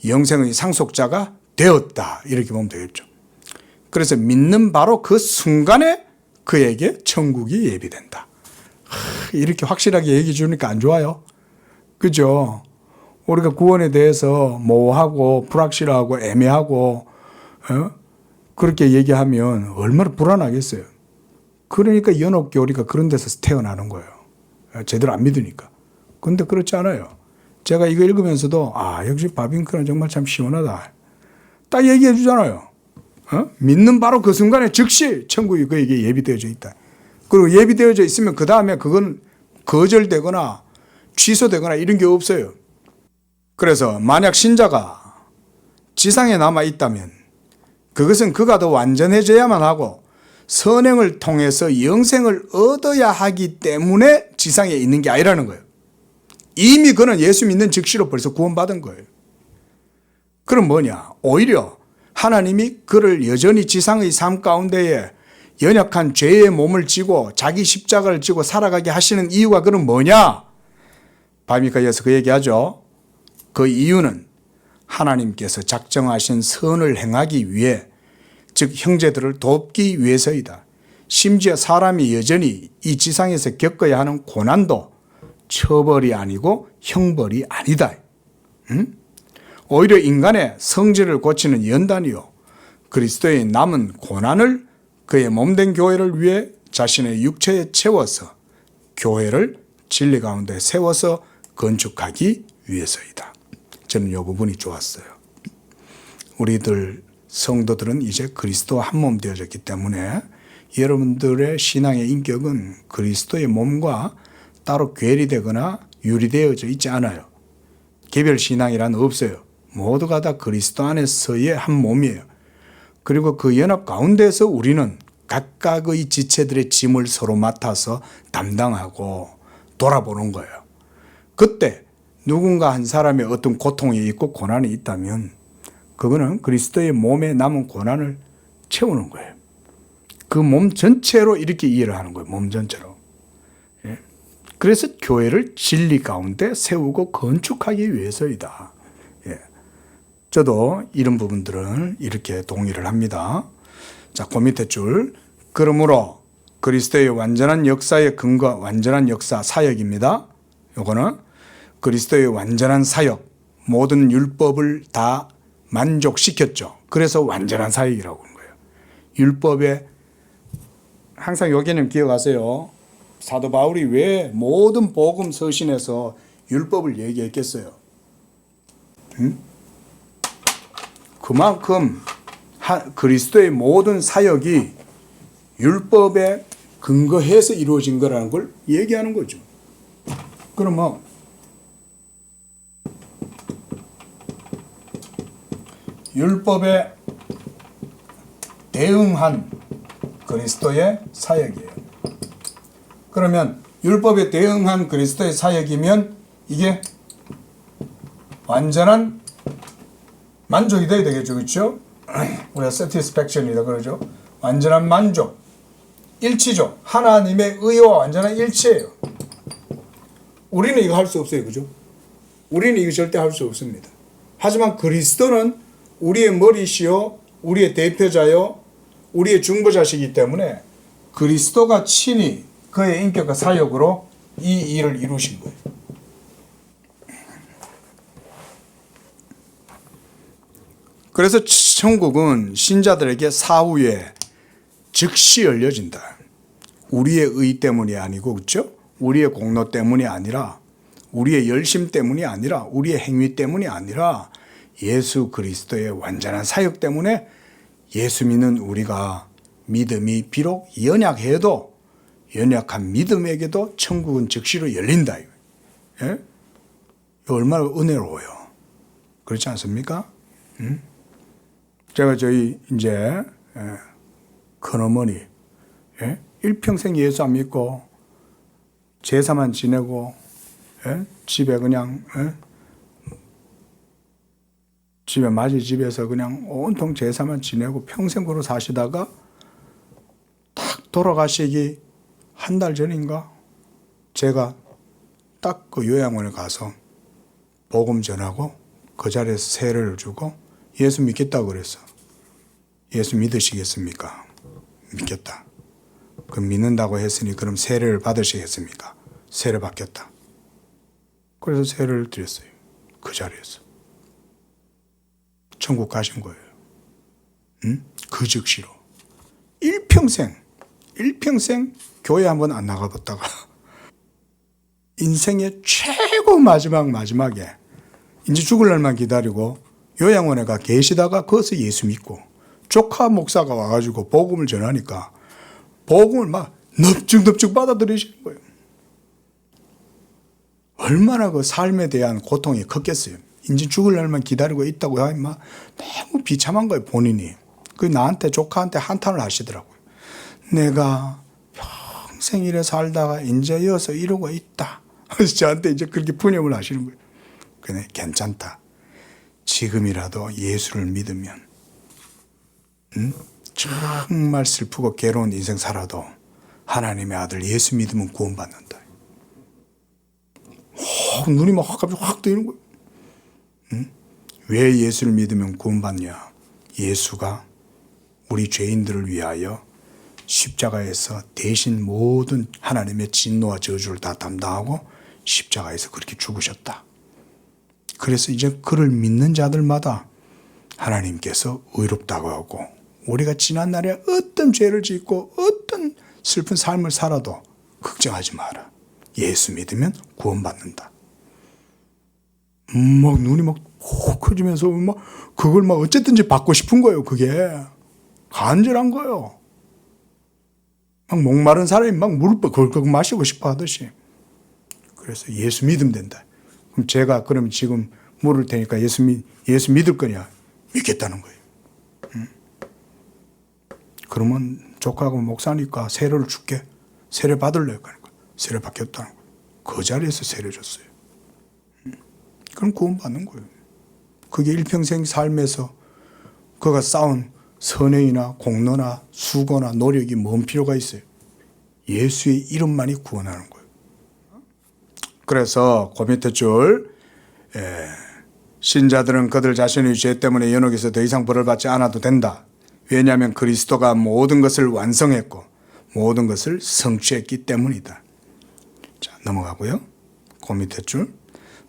영생의 상속자가 되었다. 이렇게 보면 되겠죠. 그래서 믿는 바로 그 순간에 그에게 천국이 예비된다. 이렇게 확실하게 얘기해 주니까 안 좋아요? 그죠? 우리가 구원에 대해서 모호하고 불확실하고 애매하고 그렇게 얘기하면 얼마나 불안하겠어요. 그러니까 연옥교리가 그런 데서 태어나는 거예요. 제대로 안 믿으니까. 근데 그렇지 않아요. 제가 이거 읽으면서도 역시 바빙크는 정말 참 시원하다. 딱 얘기해 주잖아요. 믿는 바로 그 순간에 즉시 천국이 그에게 예비되어져 있다. 그리고 예비되어져 있으면 그 다음에 그건 거절되거나 취소되거나 이런 게 없어요. 그래서 만약 신자가 지상에 남아 있다면 그것은 그가 더 완전해져야만 하고 선행을 통해서 영생을 얻어야 하기 때문에 지상에 있는 게 아니라는 거예요. 이미 그는 예수 믿는 즉시로 벌써 구원받은 거예요. 그럼 뭐냐? 오히려 하나님이 그를 여전히 지상의 삶 가운데에 연약한 죄의 몸을 지고 자기 십자가를 지고 살아가게 하시는 이유가 그럼 뭐냐? 바비카이에서 그 얘기하죠. 그 이유는 하나님께서 작정하신 선을 행하기 위해 즉 형제들을 돕기 위해서이다. 심지어 사람이 여전히 이 지상에서 겪어야 하는 고난도 처벌이 아니고 형벌이 아니다. 오히려 인간의 성질을 고치는 연단이요 그리스도의 남은 고난을 그의 몸된 교회를 위해 자신의 육체에 채워서 교회를 진리 가운데 세워서 건축하기 위해서이다. 저는 이 부분이 좋았어요. 우리들 성도들은 이제 그리스도와 한 몸 되어졌기 때문에 여러분들의 신앙의 인격은 그리스도의 몸과 따로 괴리되거나 유리되어져 있지 않아요. 개별 신앙이란 없어요. 모두가 다 그리스도 안에서의 한 몸이에요. 그리고 그 연합 가운데서 우리는 각각의 지체들의 짐을 서로 맡아서 담당하고 돌아보는 거예요. 그때 누군가 한 사람의 어떤 고통이 있고 고난이 있다면 그거는 그리스도의 몸에 남은 고난을 채우는 거예요. 그 몸 전체로 이렇게 이해를 하는 거예요. 몸 전체로. 예? 그래서 교회를 진리 가운데 세우고 건축하기 위해서이다. 예. 저도 이런 부분들은 이렇게 동의를 합니다. 자, 그 밑에 줄. 그러므로 그리스도의 완전한 역사의 근거, 완전한 역사, 사역입니다. 요거는 그리스도의 완전한 사역, 모든 율법을 다 만족시켰죠. 그래서 완전한 사역이라고 하는 거예요. 율법에 항상 여기는 기억하세요. 사도 바울이 왜 모든 복음 서신에서 율법을 얘기했겠어요? 그만큼 그리스도의 모든 사역이 율법에 근거해서 이루어진 거라는 걸 얘기하는 거죠. 그러면 율법에 대응한 그리스도의 사역이에요. 그러면 율법에 대응한 그리스도의 사역이면 이게 완전한 만족이 돼야 되겠죠. 그렇죠? 우리가 satisfaction이다 그러죠. 완전한 만족, 일치죠. 하나님의 의와 완전한 일치예요. 우리는 이거 할 수 없어요. 그죠? 우리는 이거 절대 할 수 없습니다. 하지만 그리스도는 우리의 머리시요, 우리의 대표자요, 우리의 중보자시기 때문에 그리스도가 친히 그의 인격과 사역으로 이 일을 이루신 거예요. 그래서 천국은 신자들에게 사후에 즉시 열려진다. 우리의 의 때문이 아니고, 그렇죠? 우리의 공로 때문이 아니라, 우리의 열심 때문이 아니라, 우리의 행위 때문이 아니라 예수 그리스도의 완전한 사역 때문에 예수 믿는 우리가 믿음이 비록 연약해도 연약한 믿음에게도 천국은 즉시로 열린다. 예? 얼마나 은혜로워요. 그렇지 않습니까? 제가 저희 이제 큰어머니 일평생 예수 안 믿고 제사만 지내고 집에 그냥 집에 맞이 집에서 그냥 온통 제사만 지내고 평생 그로 사시다가 딱 돌아가시기 한 달 전인가 제가 딱 그 요양원에 가서 복음 전하고 그 자리에서 세례를 주고 예수 믿겠다고 그랬어. 예수 믿으시겠습니까? 믿겠다. 그럼 믿는다고 했으니 그럼 세례를 받으시겠습니까? 세례 받겠다. 그래서 세례를 드렸어요. 그 자리에서. 천국 가신 거예요. 그 즉시로. 일평생 교회 한번 안 나가봤다가 인생의 최고 마지막에 이제 죽을 날만 기다리고 요양원에 가 계시다가 거기서 예수 믿고 조카 목사가 와가지고 복음을 전하니까 복음을 막 넙죽넙죽 받아들이시는 거예요. 얼마나 그 삶에 대한 고통이 컸겠어요. 이제 죽을 날만 기다리고 있다고 하면 막 너무 비참한 거예요, 본인이. 그 나한테 조카한테 한탄을 하시더라고요. 내가 평생 이래 살다가 이제 여서 이러고 있다. 그래서 저한테 이제 그렇게 푸념을 하시는 거예요. 그래, 괜찮다. 지금이라도 예수를 믿으면 정말 슬프고 괴로운 인생 살아도 하나님의 아들 예수 믿으면 구원받는다. 눈이 막 갑자기 확 뜨이는 거예요. 왜 예수를 믿으면 구원받냐? 예수가 우리 죄인들을 위하여 십자가에서 대신 모든 하나님의 진노와 저주를 다 담당하고 십자가에서 그렇게 죽으셨다. 그래서 이제 그를 믿는 자들마다 하나님께서 의롭다고 하고 우리가 지난날에 어떤 죄를 짓고 어떤 슬픈 삶을 살아도 걱정하지 마라. 예수 믿으면 구원받는다. 막 눈이 막 커지면서 막 그걸 막 어쨌든지 받고 싶은 거예요. 그게 간절한 거예요. 막 목마른 사람이 막 물을 걸컥 마시고 싶어 하듯이. 그래서 예수 믿으면 된다. 그럼 제가 그러면 지금 물을 테니까 예수 믿을 거냐? 믿겠다는 거예요. 그러면 조카하고 목사니까 세례를 줄게. 세례 받을래요. 그러니까 세례 받겠다는 거예요. 그 자리에서 세례 줬어요. 그럼 구원받는 거예요. 그게 일평생 삶에서 그가 쌓은 선행이나 공로나 수고나 노력이 뭔 필요가 있어요. 예수의 이름만이 구원하는 거예요. 그래서 그 밑에 줄 신자들은 그들 자신의 죄 때문에 연옥에서 더 이상 벌을 받지 않아도 된다. 왜냐하면 그리스도가 모든 것을 완성했고 모든 것을 성취했기 때문이다. 자, 넘어가고요. 그 밑에 줄.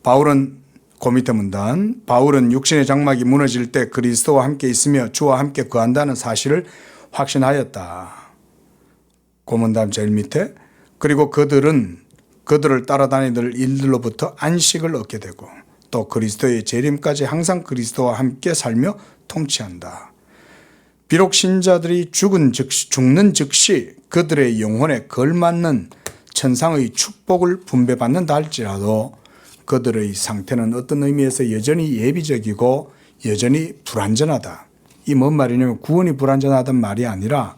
바울은 그 밑에 문단, 바울은 육신의 장막이 무너질 때 그리스도와 함께 있으며 주와 함께 거한다는 사실을 확신하였다. 그 문단 제일 밑에, 그리고 그들을 따라다니는 일들로부터 안식을 얻게 되고 또 그리스도의 재림까지 항상 그리스도와 함께 살며 통치한다. 비록 신자들이 죽는 즉시 그들의 영혼에 걸맞는 천상의 축복을 분배받는다 할지라도 그들의 상태는 어떤 의미에서 여전히 예비적이고 여전히 불완전하다. 이 뭔 말이냐면 구원이 불완전하다는 말이 아니라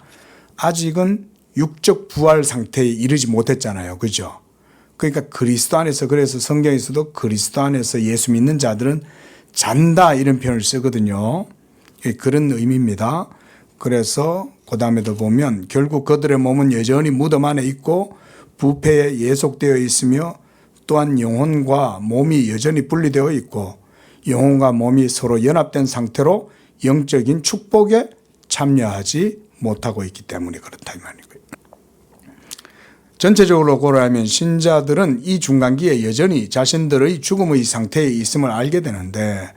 아직은 육적 부활 상태에 이르지 못했잖아요. 그죠? 그러니까 그리스도 안에서, 그래서 성경에서도 그리스도 안에서 예수 믿는 자들은 잔다 이런 표현을 쓰거든요. 그런 의미입니다. 그래서 그 다음에도 보면 결국 그들의 몸은 여전히 무덤 안에 있고 부패에 예속되어 있으며 또한 영혼과 몸이 여전히 분리되어 있고 영혼과 몸이 서로 연합된 상태로 영적인 축복에 참여하지 못하고 있기 때문에 그렇다 이 말이고요. 전체적으로 고려하면 신자들은 이 중간기에 여전히 자신들의 죽음의 상태에 있음을 알게 되는데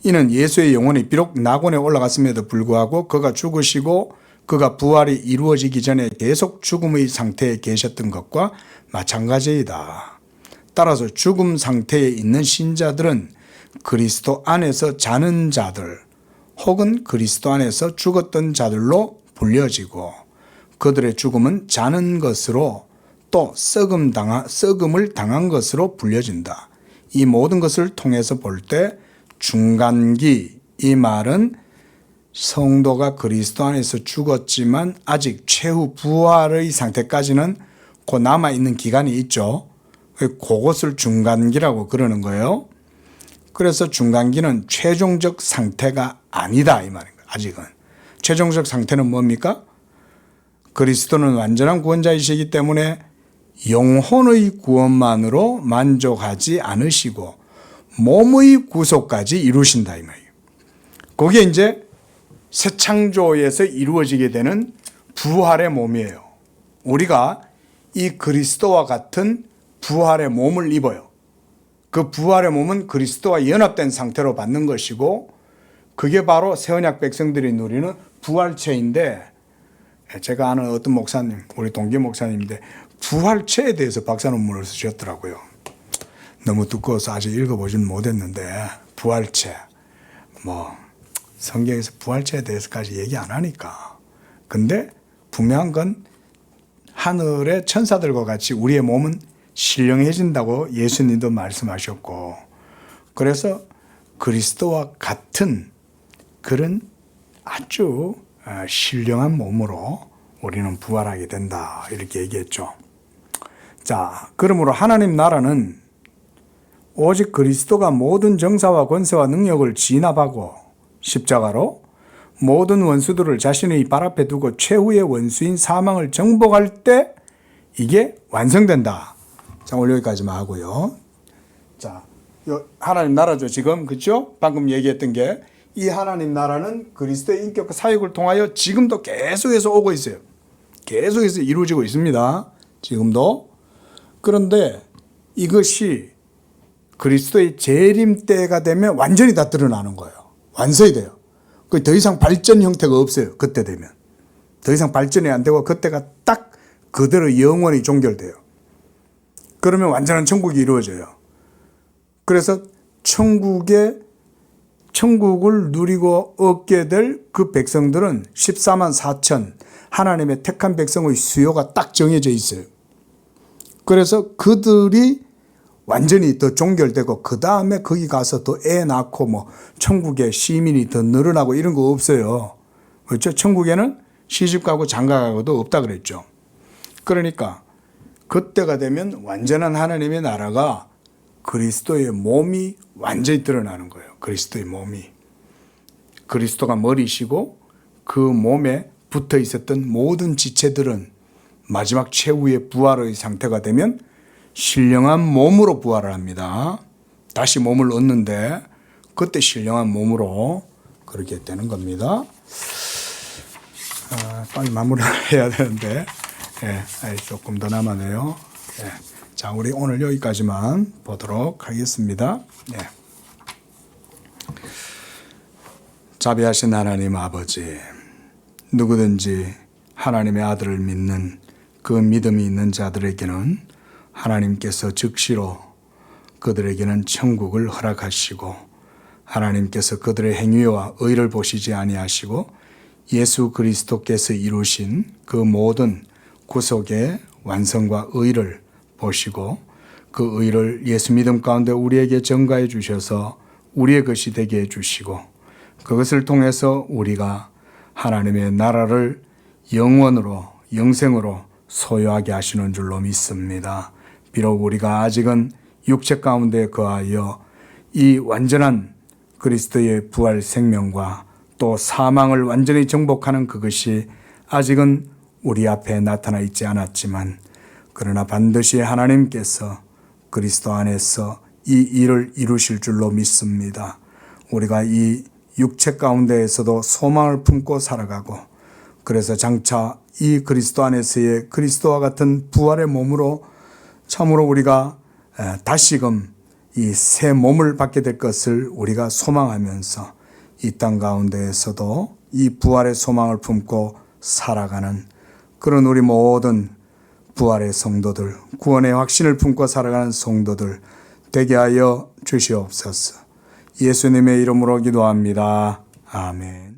이는 예수의 영혼이 비록 낙원에 올라갔음에도 불구하고 그가 죽으시고 그가 부활이 이루어지기 전에 계속 죽음의 상태에 계셨던 것과 마찬가지이다. 따라서 죽음 상태에 있는 신자들은 그리스도 안에서 자는 자들 혹은 그리스도 안에서 죽었던 자들로 불려지고 그들의 죽음은 자는 것으로 또 썩음을 당한 것으로 불려진다. 이 모든 것을 통해서 볼 때 중간기, 이 말은 성도가 그리스도 안에서 죽었지만 아직 최후 부활의 상태까지는 그 남아있는 기간이 있죠. 그것을 중간기라고 그러는 거예요. 그래서 중간기는 최종적 상태가 아니다 이 말인 거예요. 아직은. 최종적 상태는 뭡니까? 그리스도는 완전한 구원자이시기 때문에 영혼의 구원만으로 만족하지 않으시고 몸의 구속까지 이루신다 이 말이에요. 그게 이제 새 창조에서 이루어지게 되는 부활의 몸이에요. 우리가 이 그리스도와 같은 부활의 몸을 입어요. 그 부활의 몸은 그리스도와 연합된 상태로 받는 것이고 그게 바로 새언약 백성들이 누리는 부활체인데 제가 아는 어떤 목사님, 우리 동기 목사님인데 부활체에 대해서 박사 논문을 쓰셨더라고요. 너무 두꺼워서 아직 읽어보지는 못했는데 부활체, 성경에서 부활체에 대해서까지 얘기 안 하니까. 근데 분명한 건 하늘의 천사들과 같이 우리의 몸은 신령해진다고 예수님도 말씀하셨고 그래서 그리스도와 같은 그런 아주 신령한 몸으로 우리는 부활하게 된다 이렇게 얘기했죠. 자, 그러므로 하나님 나라는 오직 그리스도가 모든 정사와 권세와 능력을 진압하고 십자가로 모든 원수들을 자신의 발 앞에 두고 최후의 원수인 사망을 정복할 때 이게 완성된다. 자, 오늘 여기까지만 하고요. 자, 하나님 나라죠 지금, 그렇죠? 방금 얘기했던 게 이 하나님 나라는 그리스도의 인격과 사역을 통하여 지금도 계속해서 오고 있어요. 계속해서 이루어지고 있습니다. 지금도. 그런데 이것이 그리스도의 재림 때가 되면 완전히 다 드러나는 거예요. 완성이 돼요. 더 이상 발전 형태가 없어요. 그때 되면. 더 이상 발전이 안 되고 그때가 딱 그대로 영원히 종결돼요. 그러면 완전한 천국이 이루어져요. 그래서 천국을 누리고 얻게 될 그 백성들은 14만 4천 하나님의 택한 백성의 수요가 딱 정해져 있어요. 그래서 그들이 완전히 더 종결되고 그 다음에 거기 가서 더 애 낳고 천국에 시민이 더 늘어나고 이런 거 없어요. 그렇죠? 천국에는 시집가고 장가가고도 없다 그랬죠. 그러니까 그때가 되면 완전한 하나님의 나라가 그리스도의 몸이 완전히 드러나는 거예요. 그리스도의 몸이. 그리스도가 머리시고 그 몸에 붙어 있었던 모든 지체들은 마지막 최후의 부활의 상태가 되면 신령한 몸으로 부활을 합니다. 다시 몸을 얻는데 그때 신령한 몸으로 그렇게 되는 겁니다. 빨리 마무리를 해야 되는데 조금 더 남았네요. 자, 우리 오늘 여기까지만 보도록 하겠습니다. 자비하신 하나님 아버지, 누구든지 하나님의 아들을 믿는 그 믿음이 있는 자들에게는 하나님께서 즉시로 그들에게는 천국을 허락하시고 하나님께서 그들의 행위와 의를 보시지 아니하시고 예수 그리스도께서 이루신 그 모든 구속의 완성과 의를 보시고 그 의를 예수 믿음 가운데 우리에게 전가해 주셔서 우리의 것이 되게 해주시고 그것을 통해서 우리가 하나님의 나라를 영원으로 영생으로 소유하게 하시는 줄로 믿습니다. 비록 우리가 아직은 육체 가운데 거하여 이 완전한 그리스도의 부활 생명과 또 사망을 완전히 정복하는 그것이 아직은 우리 앞에 나타나 있지 않았지만 그러나 반드시 하나님께서 그리스도 안에서 이 일을 이루실 줄로 믿습니다. 우리가 이 육체 가운데에서도 소망을 품고 살아가고 그래서 장차 이 그리스도 안에서의 그리스도와 같은 부활의 몸으로 참으로 우리가 다시금 이 새 몸을 받게 될 것을 우리가 소망하면서 이 땅 가운데에서도 이 부활의 소망을 품고 살아가는 그런 우리 모든 부활의 성도들, 구원의 확신을 품고 살아가는 성도들 되게 하여 주시옵소서. 예수님의 이름으로 기도합니다. 아멘.